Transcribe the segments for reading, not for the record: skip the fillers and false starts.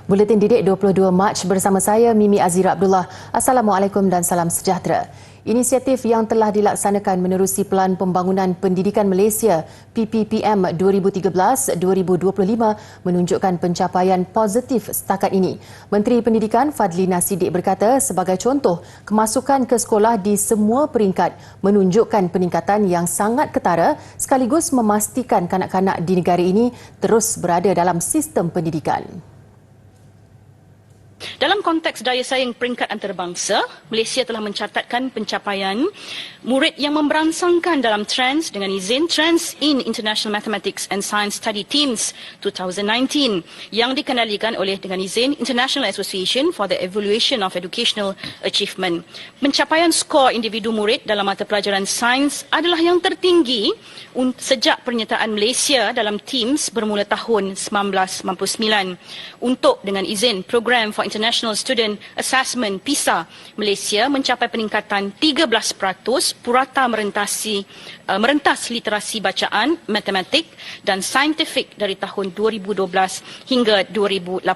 Buletin Didik 22 Mac bersama saya Mimi Azira Abdullah. Assalamualaikum dan salam sejahtera. Inisiatif yang telah dilaksanakan menerusi Pelan Pembangunan Pendidikan Malaysia PPPM 2013-2025 menunjukkan pencapaian positif setakat ini. Menteri Pendidikan Fadlina Siddiq berkata sebagai contoh, kemasukan ke sekolah di semua peringkat menunjukkan peningkatan yang sangat ketara sekaligus memastikan kanak-kanak di negara ini terus berada dalam sistem pendidikan. Dalam konteks daya saing peringkat antarabangsa, Malaysia telah mencatatkan pencapaian murid yang memberansangkan dalam Trends dengan izin Trends in International Mathematics and Science Study Teams 2019 yang dikenalikan oleh dengan izin International Association for the Evaluation of Educational Achievement. Pencapaian skor individu murid dalam mata pelajaran sains adalah yang tertinggi sejak penyertaan Malaysia dalam Teams bermula tahun 1999. Untuk dengan izin Program for International Student Assessment PISA, Malaysia mencapai peningkatan 13% purata merentas literasi bacaan, matematik dan saintifik dari tahun 2012 hingga 2018.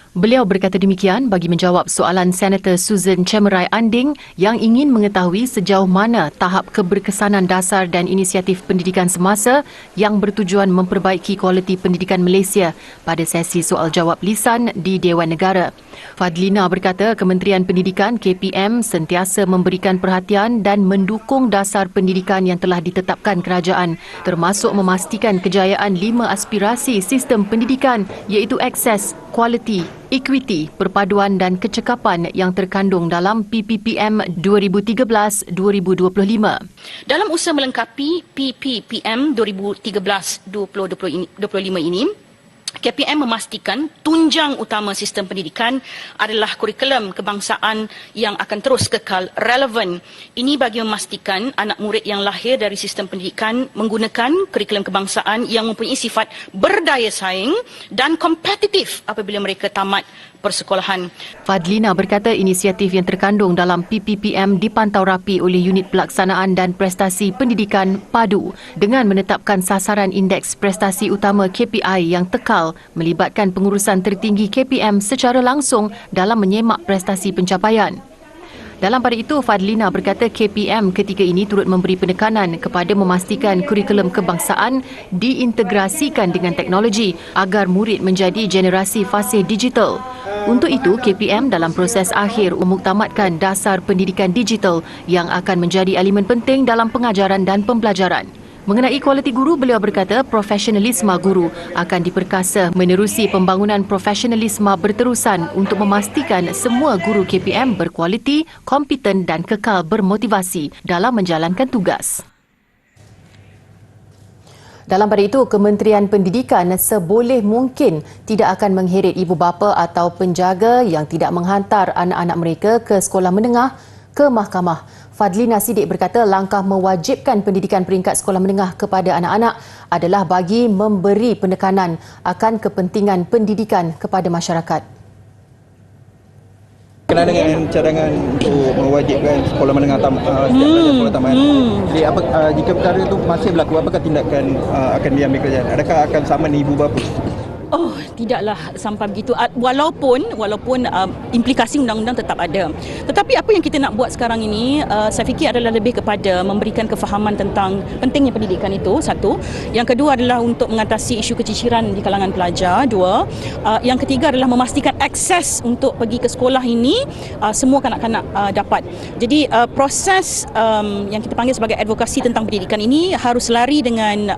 Beliau berkata demikian bagi menjawab soalan Senator Susan Chemerai Anding yang ingin mengetahui sejauh mana tahap keberkesanan dasar dan inisiatif pendidikan semasa yang bertujuan memperbaiki kualiti pendidikan Malaysia pada sesi soal jawab lisan di Dewan Negara. Fadlina berkata Kementerian Pendidikan KPM sentiasa memberikan perhatian dan mendukung dasar pendidikan yang telah ditetapkan kerajaan termasuk memastikan kejayaan 5 aspirasi sistem pendidikan iaitu akses, kualiti, equity, perpaduan dan kecekapan yang terkandung dalam PPPM 2013-2025. Dalam usaha melengkapi PPPM 2013-2025 ini, KPM memastikan tunjang utama sistem pendidikan adalah kurikulum kebangsaan yang akan terus kekal relevan. Ini bagi memastikan anak murid yang lahir dari sistem pendidikan menggunakan kurikulum kebangsaan yang mempunyai sifat berdaya saing dan kompetitif apabila mereka tamat persekolahan. Fadlina berkata inisiatif yang terkandung dalam PPPM dipantau rapi oleh Unit Pelaksanaan dan Prestasi Pendidikan PADU dengan menetapkan sasaran indeks prestasi utama KPI yang tekal melibatkan pengurusan tertinggi KPM secara langsung dalam menyemak prestasi pencapaian. Dalam pada itu, Fadlina berkata KPM ketika ini turut memberi penekanan kepada memastikan kurikulum kebangsaan diintegrasikan dengan teknologi agar murid menjadi generasi fasih digital. Untuk itu, KPM dalam proses akhir memuktamadkan dasar pendidikan digital yang akan menjadi elemen penting dalam pengajaran dan pembelajaran. Mengenai kualiti guru, beliau berkata profesionalisme guru akan diperkasa menerusi pembangunan profesionalisme berterusan untuk memastikan semua guru KPM berkualiti, kompeten dan kekal bermotivasi dalam menjalankan tugas. Dalam pada itu, Kementerian Pendidikan seboleh mungkin tidak akan mengheret ibu bapa atau penjaga yang tidak menghantar anak-anak mereka ke sekolah menengah ke mahkamah. Fadlina Siddiq berkata langkah mewajibkan pendidikan peringkat sekolah menengah kepada anak-anak adalah bagi memberi penekanan akan kepentingan pendidikan kepada masyarakat. Kena dengan cadangan untuk mewajibkan sekolah menengah sekolah taman. Jadi jika perkara itu masih berlaku, apakah tindakan akan diambil kerajaan? Adakah akan saman ibu bapa? Oh, tidaklah sampai begitu. Walaupun implikasi undang-undang tetap ada. Tetapi apa yang kita nak buat sekarang ini, saya fikir adalah lebih kepada memberikan kefahaman tentang pentingnya pendidikan itu, satu. Yang kedua adalah untuk mengatasi isu keciciran di kalangan pelajar, dua. Yang ketiga adalah memastikan akses untuk pergi ke sekolah ini semua kanak-kanak dapat. Jadi proses yang kita panggil sebagai advokasi tentang pendidikan ini harus lari dengan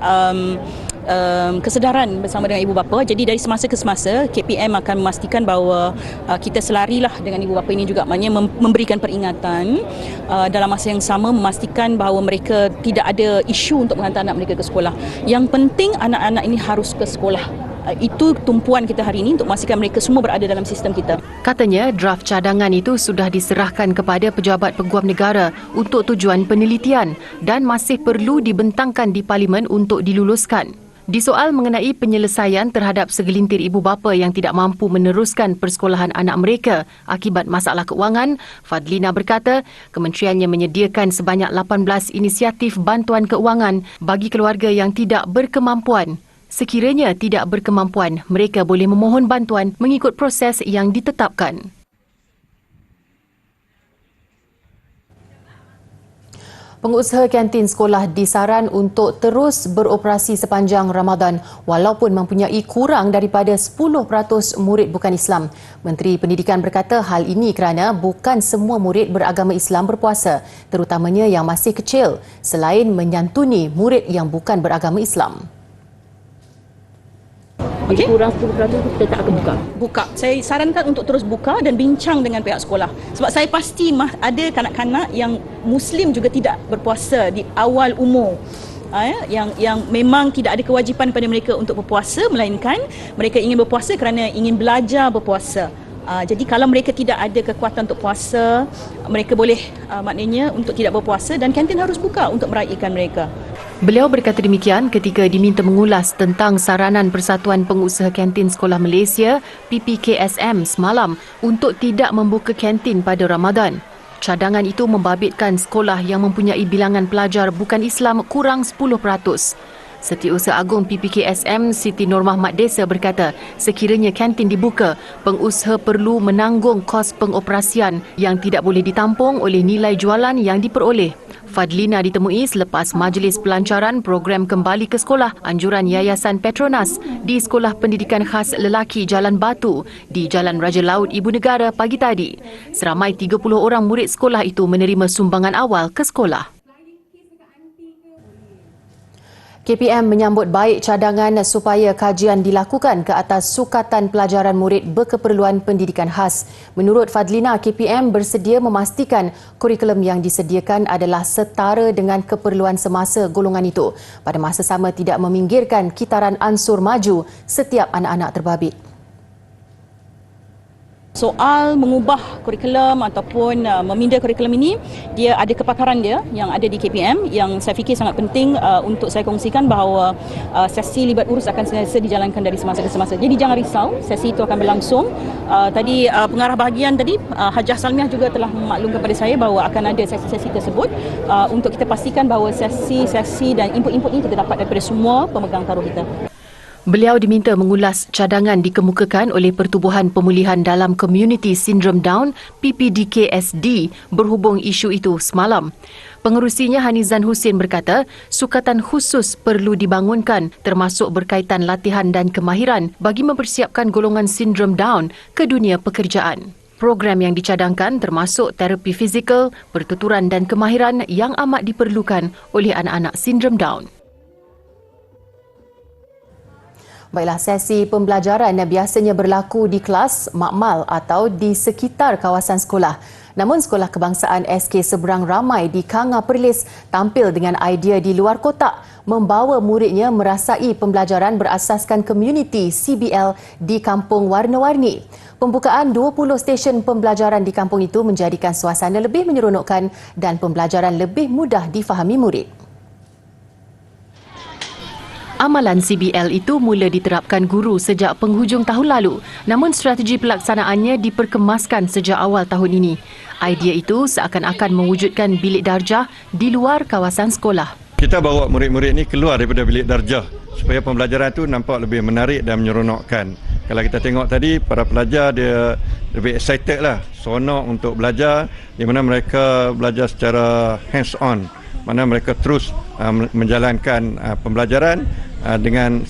kesedaran bersama dengan ibu bapa. Jadi dari semasa ke semasa KPM akan memastikan bahawa kita selarilah dengan ibu bapa ini juga, maknanya memberikan peringatan dalam masa yang sama memastikan bahawa mereka tidak ada isu untuk menghantar anak mereka ke sekolah. Yang penting anak-anak ini harus ke sekolah. Itu tumpuan kita hari ini untuk memastikan mereka semua berada dalam sistem kita. Katanya draft cadangan itu sudah diserahkan kepada pejabat peguam negara untuk tujuan penelitian dan masih perlu dibentangkan di Parlimen untuk diluluskan. Disoal mengenai penyelesaian terhadap segelintir ibu bapa yang tidak mampu meneruskan persekolahan anak mereka akibat masalah keuangan, Fadlina berkata kementeriannya menyediakan sebanyak 18 inisiatif bantuan keuangan bagi keluarga yang tidak berkemampuan. Sekiranya tidak berkemampuan, mereka boleh memohon bantuan mengikut proses yang ditetapkan. Pengusaha kantin sekolah disaran untuk terus beroperasi sepanjang Ramadan walaupun mempunyai kurang daripada 10% murid bukan Islam. Menteri Pendidikan berkata hal ini kerana bukan semua murid beragama Islam berpuasa, terutamanya yang masih kecil, selain menyantuni murid yang bukan beragama Islam. Okey. Kurang 10% kita tak akan buka. Buka. Saya sarankan untuk terus buka dan bincang dengan pihak sekolah. Sebab saya pasti ada kanak-kanak yang Muslim juga tidak berpuasa di awal umur. Yang memang tidak ada kewajipan pada mereka untuk berpuasa, melainkan mereka ingin berpuasa kerana ingin belajar berpuasa. Jadi kalau mereka tidak ada kekuatan untuk puasa, mereka boleh maknanya untuk tidak berpuasa dan kantin harus buka untuk meraihkan mereka. Beliau berkata demikian ketika diminta mengulas tentang saranan Persatuan Pengusaha Kantin Sekolah Malaysia PPKSM semalam untuk tidak membuka kantin pada Ramadan. Cadangan itu membabitkan sekolah yang mempunyai bilangan pelajar bukan Islam kurang 10%. Setiausaha Agung PPKSM Siti Normah Mat Desa berkata, sekiranya kantin dibuka, pengusaha perlu menanggung kos pengoperasian yang tidak boleh ditampung oleh nilai jualan yang diperoleh. Fadlina ditemui selepas majlis pelancaran program kembali ke sekolah anjuran Yayasan Petronas di Sekolah Pendidikan Khas Lelaki Jalan Batu di Jalan Raja Laut Ibu Negara pagi tadi. Seramai 30 orang murid sekolah itu menerima sumbangan awal ke sekolah. KPM menyambut baik cadangan supaya kajian dilakukan ke atas sukatan pelajaran murid berkeperluan pendidikan khas. Menurut Fadlina, KPM bersedia memastikan kurikulum yang disediakan adalah setara dengan keperluan semasa golongan itu. Pada masa sama tidak meminggirkan kitaran ansur maju setiap anak-anak terbabit. Soal mengubah kurikulum ataupun meminda kurikulum ini, dia ada kepakaran dia yang ada di KPM yang saya fikir sangat penting untuk saya kongsikan bahawa sesi libat urus akan sentiasa dijalankan dari semasa ke semasa. Jadi jangan risau, sesi itu akan berlangsung. Tadi pengarah bahagian tadi, Hajah Salmiah juga telah memaklumkan kepada saya bahawa akan ada sesi-sesi tersebut untuk kita pastikan bahawa sesi-sesi dan input-input ini kita dapat daripada semua pemegang taruh kita. Beliau diminta mengulas cadangan dikemukakan oleh Pertubuhan Pemulihan dalam Komuniti Sindrom Down PPDKSD berhubung isu itu semalam. Pengerusinya Hanizan Hussein berkata, sukatan khusus perlu dibangunkan termasuk berkaitan latihan dan kemahiran bagi mempersiapkan golongan sindrom Down ke dunia pekerjaan. Program yang dicadangkan termasuk terapi fizikal, pertuturan dan kemahiran yang amat diperlukan oleh anak-anak sindrom Down. Baiklah, sesi pembelajaran biasanya berlaku di kelas, makmal atau di sekitar kawasan sekolah. Namun Sekolah Kebangsaan SK Seberang Ramai di Kanga Perlis tampil dengan idea di luar kotak membawa muridnya merasai pembelajaran berasaskan komuniti CBL di Kampung Warna-Warni. Pembukaan 20 stesen pembelajaran di kampung itu menjadikan suasana lebih menyeronokkan dan pembelajaran lebih mudah difahami murid. Amalan CBL itu mula diterapkan guru sejak penghujung tahun lalu, namun strategi pelaksanaannya diperkemaskan sejak awal tahun ini. Idea itu seakan-akan mewujudkan bilik darjah di luar kawasan sekolah. Kita bawa murid-murid ini keluar daripada bilik darjah supaya pembelajaran itu nampak lebih menarik dan menyeronokkan. Kalau kita tengok tadi, para pelajar dia lebih excited lah, seronok untuk belajar, di mana mereka belajar secara hands-on, mana mereka terus menjalankan pembelajaran dengan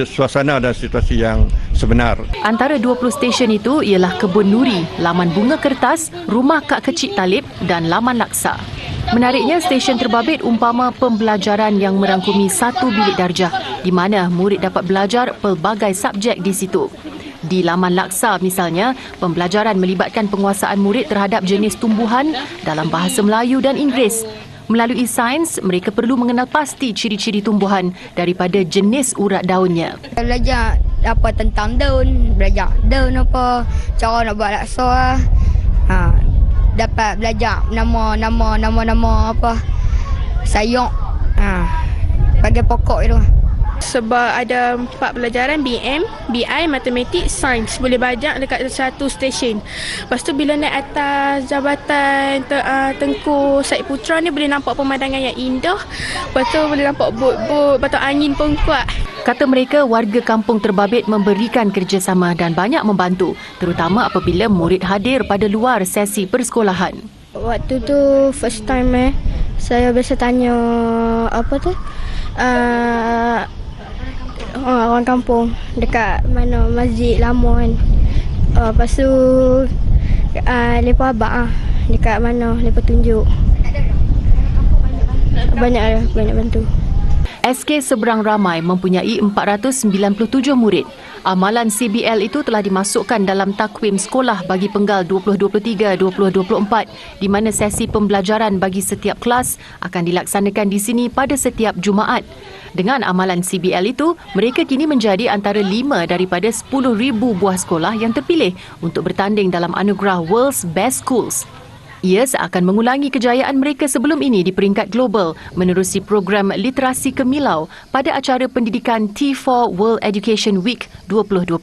suasana dan situasi yang sebenar. Antara 20 stesen itu ialah Kebun Nuri, Laman Bunga Kertas, Rumah Kak Kecik Talib dan Laman Laksa. Menariknya, stesen terbabit umpama pembelajaran yang merangkumi satu bilik darjah di mana murid dapat belajar pelbagai subjek di situ. Di Laman Laksa misalnya, pembelajaran melibatkan penguasaan murid terhadap jenis tumbuhan dalam bahasa Melayu dan Inggeris. Melalui sains, mereka perlu mengenal pasti ciri-ciri tumbuhan daripada jenis urat daunnya. Belajar apa tentang daun, belajar daun apa, cara nak buat laksa. Dapat belajar nama apa, sayur. Bagi pokok itu. Sebab ada 4 pelajaran BM, BI, Matematik, Sains. Boleh bajak dekat satu stesen. Lepas tu bila naik atas Jabatan Tengku Said Putra ni boleh nampak pemandangan yang indah. Lepas tu boleh nampak bot-bot, lepas tu angin pun kuat. Kata mereka, warga kampung Terbabit memberikan kerjasama dan banyak membantu, terutama apabila murid hadir pada luar sesi persekolahan. Waktu tu first time saya biasa tanya orang kampung dekat mana masjid lama kan. Lepas tu lepas abang dekat mana lepas tunjuk. Banyak bantu. SK Seberang Ramai mempunyai 497 murid. Amalan CBL itu telah dimasukkan dalam takwim sekolah bagi penggal 2023-2024 di mana sesi pembelajaran bagi setiap kelas akan dilaksanakan di sini pada setiap Jumaat. Dengan amalan CBL itu, mereka kini menjadi antara 5 daripada 10,000 buah sekolah yang terpilih untuk bertanding dalam anugerah World's Best Schools. Ia seakan mengulangi kejayaan mereka sebelum ini di peringkat global menerusi program literasi kemilau pada acara pendidikan T4 World Education Week 2021.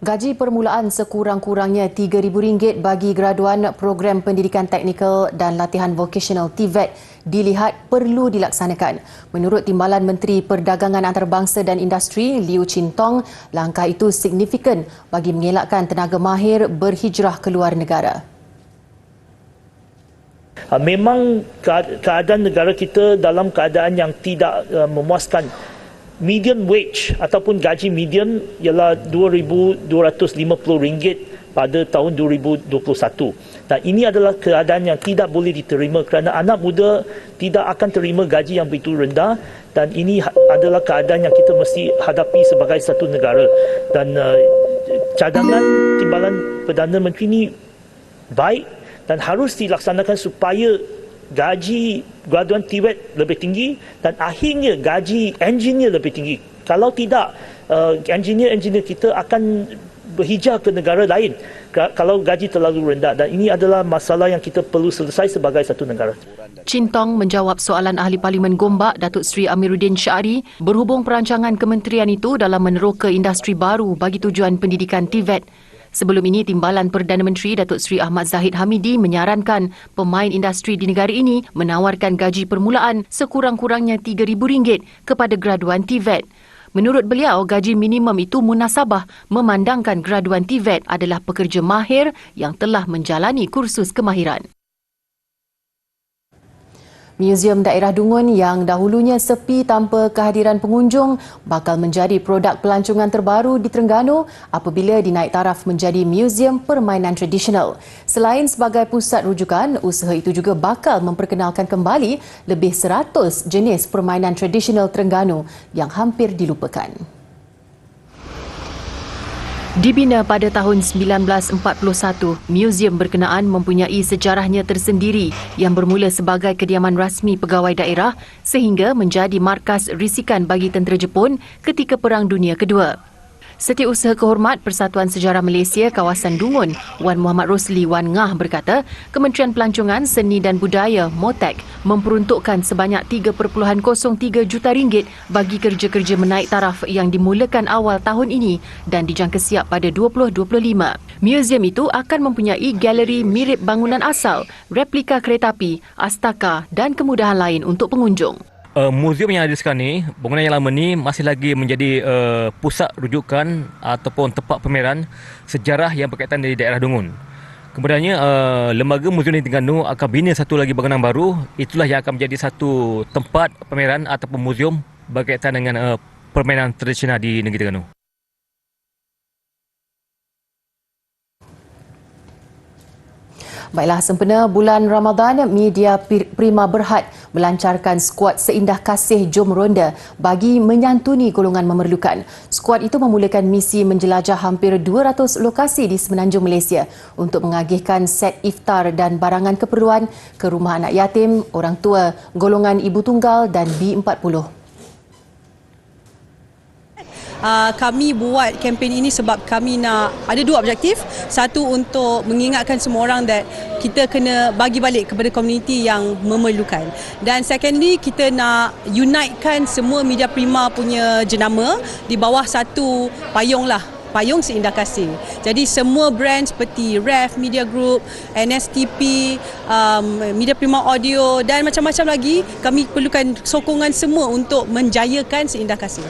Gaji permulaan sekurang-kurangnya RM3,000 bagi graduan program pendidikan teknikal dan latihan vocasional TVET dilihat perlu dilaksanakan. Menurut Timbalan Menteri Perdagangan Antarabangsa dan Industri Liu Chin Tong, langkah itu signifikan bagi mengelakkan tenaga mahir berhijrah ke luar negara. Memang keadaan negara kita dalam keadaan yang tidak memuaskan. Median wage ataupun gaji median ialah RM2,250 pada tahun 2021. Dan ini adalah keadaan yang tidak boleh diterima kerana anak muda tidak akan terima gaji yang begitu rendah dan ini adalah keadaan yang kita mesti hadapi sebagai satu negara. Dan cadangan Timbalan Perdana Menteri ini baik dan harus dilaksanakan supaya gaji graduan TVET lebih tinggi dan akhirnya gaji engineer lebih tinggi. Kalau tidak, engineer kita akan berhijrah ke negara lain kalau gaji terlalu rendah dan ini adalah masalah yang kita perlu selesai sebagai satu negara. Chin Tong menjawab soalan Ahli Parlimen Gombak Datuk Seri Amiruddin Syari berhubung perancangan kementerian itu dalam meneroka industri baru bagi tujuan pendidikan TVET. Sebelum ini, Timbalan Perdana Menteri Datuk Seri Ahmad Zahid Hamidi menyarankan pemain industri di negara ini menawarkan gaji permulaan sekurang-kurangnya RM3,000 kepada graduan TVET. Menurut beliau, gaji minimum itu munasabah memandangkan graduan TVET adalah pekerja mahir yang telah menjalani kursus kemahiran. Muzium Daerah Dungun yang dahulunya sepi tanpa kehadiran pengunjung bakal menjadi produk pelancongan terbaru di Terengganu apabila dinaik taraf menjadi muzium permainan tradisional. Selain sebagai pusat rujukan, usaha itu juga bakal memperkenalkan kembali lebih 100 jenis permainan tradisional Terengganu yang hampir dilupakan. Dibina pada tahun 1941, muzium berkenaan mempunyai sejarahnya tersendiri yang bermula sebagai kediaman rasmi pegawai daerah sehingga menjadi markas risikan bagi tentera Jepun ketika Perang Dunia Kedua. Setiausaha Kehormat Persatuan Sejarah Malaysia kawasan Dungun, Wan Muhammad Rosli Wan Ngah berkata, Kementerian Pelancongan Seni dan Budaya MOTEK memperuntukkan sebanyak RM3.03 juta bagi kerja-kerja menaik taraf yang dimulakan awal tahun ini dan dijangka siap pada 2025. Muzium itu akan mempunyai galeri mirip bangunan asal, replika kereta api, astaka dan kemudahan lain untuk pengunjung. Muzium yang ada sekarang ni, bangunan yang lama ni masih lagi menjadi pusat rujukan ataupun tempat pameran sejarah yang berkaitan dari daerah Dungun. Kemudiannya, Lembaga Muzium di Terengganu akan bina satu lagi bangunan baru. Itulah yang akan menjadi satu tempat pameran ataupun muzium berkaitan dengan permainan tradisional di negeri Terengganu. Baiklah, sempena bulan Ramadan, Media Prima Berhad melancarkan skuad Seindah Kasih Jom Ronda bagi menyantuni golongan memerlukan. Skuad itu memulakan misi menjelajah hampir 200 lokasi di semenanjung Malaysia untuk mengagihkan set iftar dan barangan keperluan ke rumah anak yatim, orang tua, golongan ibu tunggal dan B40. Kami buat kempen ini sebab kami nak ada dua objektif. Satu, untuk mengingatkan semua orang that kita kena bagi balik kepada komuniti yang memerlukan. Dan secondly, kita nak unitekan semua Media Prima punya jenama di bawah satu payung lah. Payung Seindah Kasih. Jadi semua brand seperti REF Media Group, NSTP, Media Prima Audio dan macam-macam lagi, kami perlukan sokongan semua untuk menjayakan Seindah Kasih.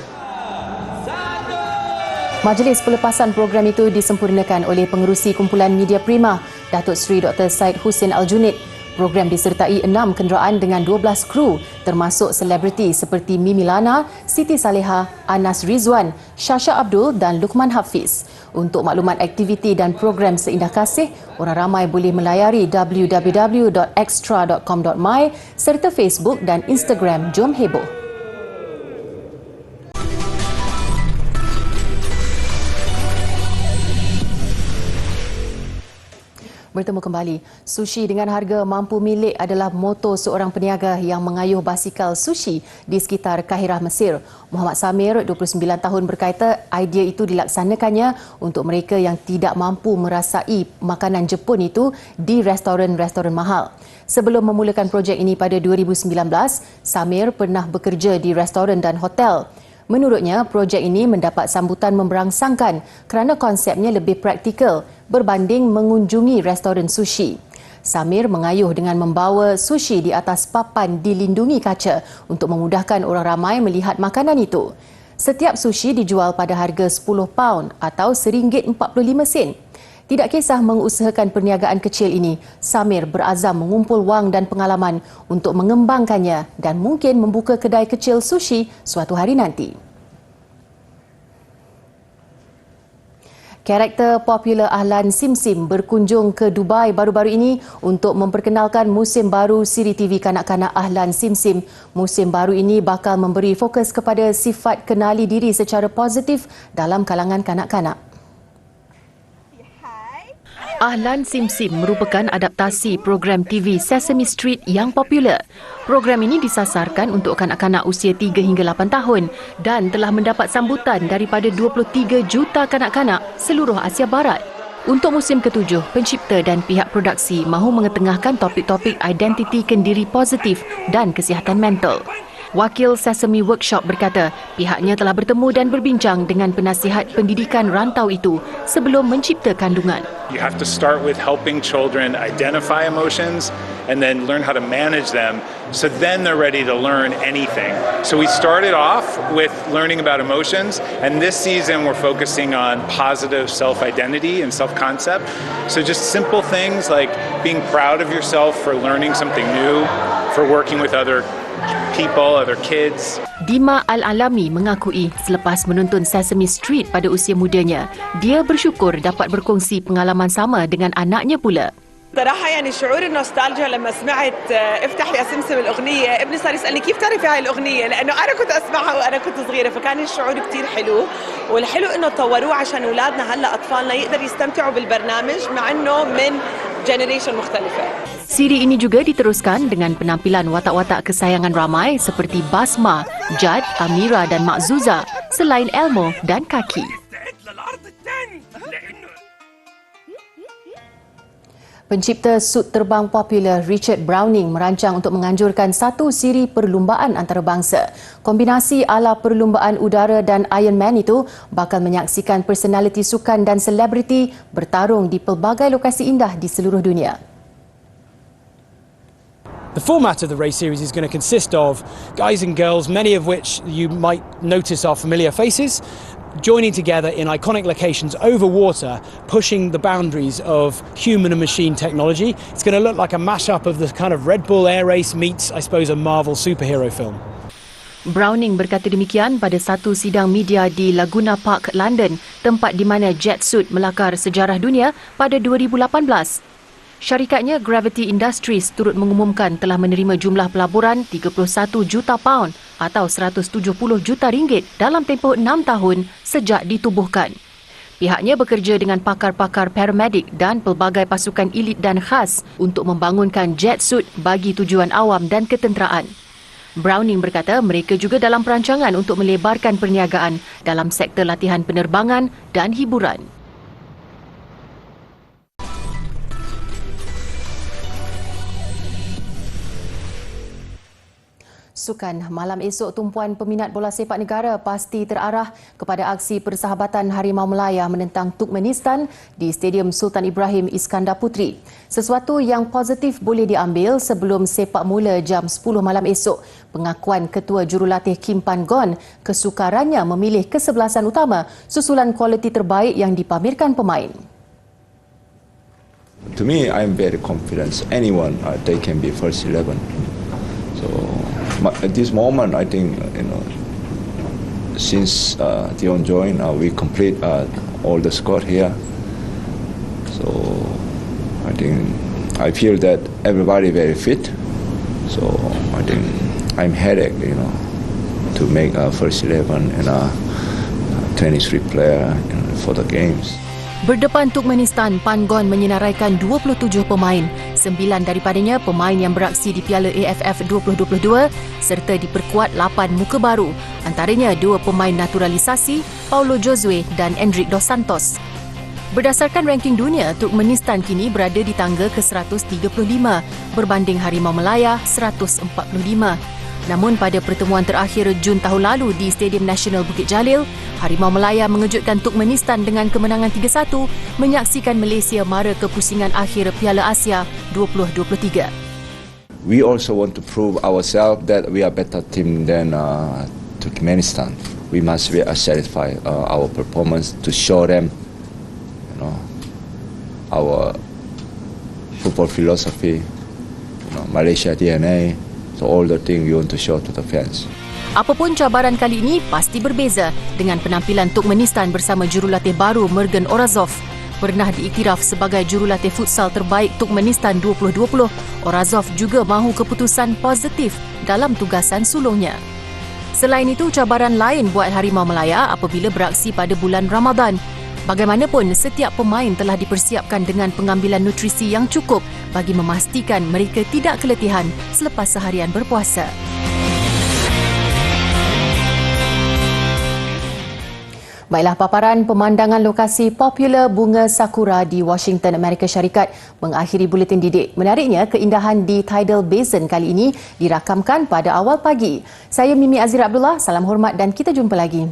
Majlis pelepasan program itu disempurnakan oleh Pengerusi Kumpulan Media Prima, Datuk Seri Dr. Syed Hussein Al-Junid. Program disertai 6 kenderaan dengan 12 kru termasuk selebriti seperti Mimi Lana, Siti Saleha, Anas Rizwan, Syasha Abdul dan Luqman Hafiz. Untuk maklumat aktiviti dan program Seindah Kasih, orang ramai boleh melayari www.extra.com.my serta Facebook dan Instagram Jom Heboh. Bertemu kembali. Sushi dengan harga mampu milik adalah moto seorang peniaga yang mengayuh basikal sushi di sekitar Kahirah, Mesir. Muhammad Samir, 29 tahun, berkata idea itu dilaksanakannya untuk mereka yang tidak mampu merasai makanan Jepun itu di restoran-restoran mahal. Sebelum memulakan projek ini pada 2019, Samir pernah bekerja di restoran dan hotel. Menurutnya, projek ini mendapat sambutan memberangsangkan kerana konsepnya lebih praktikal berbanding mengunjungi restoran sushi. Samir mengayuh dengan membawa sushi di atas papan dilindungi kaca untuk memudahkan orang ramai melihat makanan itu. Setiap sushi dijual pada harga £10 atau RM1.45. Tidak kisah mengusahakan perniagaan kecil ini, Samir berazam mengumpul wang dan pengalaman untuk mengembangkannya dan mungkin membuka kedai kecil sushi suatu hari nanti. Karakter popular Ahlan Simsim berkunjung ke Dubai baru-baru ini untuk memperkenalkan musim baru siri TV kanak-kanak Ahlan Simsim. Musim baru ini bakal memberi fokus kepada sifat kenali diri secara positif dalam kalangan kanak-kanak. Ahlan Simsim merupakan adaptasi program TV Sesame Street yang popular. Program ini disasarkan untuk kanak-kanak usia 3 hingga 8 tahun dan telah mendapat sambutan daripada 23 juta kanak-kanak seluruh Asia Barat. Untuk musim ke-7, pencipta dan pihak produksi mahu mengetengahkan topik-topik identiti kendiri positif dan kesihatan mental. Wakil Sesame Workshop berkata pihaknya telah bertemu dan berbincang dengan penasihat pendidikan rantau itu sebelum mencipta kandungan. You have to start with helping children identify emotions and then learn how to manage them, so then they're ready to learn anything. So we started off with learning about emotions, and this season we're focusing on positive self-identity and self-concept. So just simple things like being proud of yourself for learning something new, for working with other people, other kids. Dima Al-Alami mengakui selepas menonton Sesame Street pada usia mudanya, dia bersyukur dapat berkongsi pengalaman sama dengan anaknya pula. صراحة يعني شعور النوستالجيا لما سمعت افتح يا سمسم الأغنية، ابني صار يسألني كيف تعرفي هاي الأغنية؟ لأنه أنا كنت أسمعها وأنا كنت صغيرة، فكان الشعور كتير حلو، والحلو إنه طوروه عشان أولادنا هلا أطفالنا يقدر يستمتعوا بالبرنامج مع إنه من جنريشن مختلفة. Siri ini juga diteruskan dengan penampilan watak-watak kesayangan ramai seperti Basma, Jad, Amira dan Mak Zuza, selain Elmo dan Kaki. Pencipta sut terbang popular Richard Browning merancang untuk menganjurkan satu siri perlumbaan antarabangsa. Kombinasi ala perlumbaan udara dan Iron Man itu bakal menyaksikan personaliti sukan dan selebriti bertarung di pelbagai lokasi indah di seluruh dunia. The format of the race series is going to consist of guys and girls, many of which you might notice are familiar faces, joining together in iconic locations over water, pushing the boundaries of human and machine technology. It's going to look like a mashup of the kind of Red Bull Air Race meets, I suppose, a Marvel superhero film. Browning berkata demikian pada satu sidang media di Laguna Park, London, tempat di mana jet suit melakar sejarah dunia pada 2018. Syarikatnya Gravity Industries turut mengumumkan telah menerima jumlah pelaburan 31 juta pound atau 170 juta ringgit dalam tempoh 6 tahun sejak ditubuhkan. Pihaknya bekerja dengan pakar-pakar paramedik dan pelbagai pasukan elit dan khas untuk membangunkan jet suit bagi tujuan awam dan ketenteraan. Browning berkata mereka juga dalam perancangan untuk melebarkan perniagaan dalam sektor latihan penerbangan dan hiburan. Sukan malam esok, tumpuan peminat bola sepak negara pasti terarah kepada aksi persahabatan Harimau Melaya menentang Turkmenistan di Stadium Sultan Ibrahim Iskandar Puteri. Sesuatu yang positif boleh diambil sebelum sepak mula jam 10 malam esok. Pengakuan Ketua Jurulatih Kim Pan-gon, kesukarannya memilih kesebelasan utama susulan kualiti terbaik yang dipamerkan pemain. To me, I'm very confident. Anyone, they can be first 11. So at this moment, I think since Dion joined, we complete all the squad here. So I feel that everybody very fit. So I think I'm headache, to make a first 11 and a 23 player for the games. Berdepan Turkmenistan, Pan-gon menyenaraikan 27 pemain. 9 daripadanya pemain yang beraksi di Piala AFF 2022 serta diperkuat 8 muka baru. Antaranya 2 pemain naturalisasi, Paulo Josue dan Endrick Dos Santos. Berdasarkan ranking dunia, Turkmenistan kini berada di tangga ke-135 berbanding Harimau Melaya 145. Namun pada pertemuan terakhir Jun tahun lalu di Stadium Nasional Bukit Jalil, Harimau Melaya mengejutkan Turkmenistan dengan kemenangan 3-1 menyaksikan Malaysia mara ke pusingan akhir Piala Asia 2023. We also want to prove ourselves that we are better team than Turkmenistan. We must be satisfied our performance to show them, our football philosophy, Malaysia DNA. So all the things we want to show to the fans. Apapun cabaran kali ini pasti berbeza dengan penampilan Turkmenistan bersama jurulatih baru Mergen Orazov. Pernah diiktiraf sebagai jurulatih futsal terbaik Turkmenistan 2020, Orazov juga mahu keputusan positif dalam tugasan sulungnya. Selain itu, cabaran lain buat Harimau Melaya apabila beraksi pada bulan Ramadan. Bagaimanapun, setiap pemain telah dipersiapkan dengan pengambilan nutrisi yang cukup bagi memastikan mereka tidak keletihan selepas seharian berpuasa. Baiklah, paparan pemandangan lokasi popular bunga sakura di Washington, Amerika Syarikat mengakhiri buletin didik. Menariknya, keindahan di Tidal Basin kali ini dirakamkan pada awal pagi. Saya Mimi Azira Abdullah, salam hormat dan kita jumpa lagi.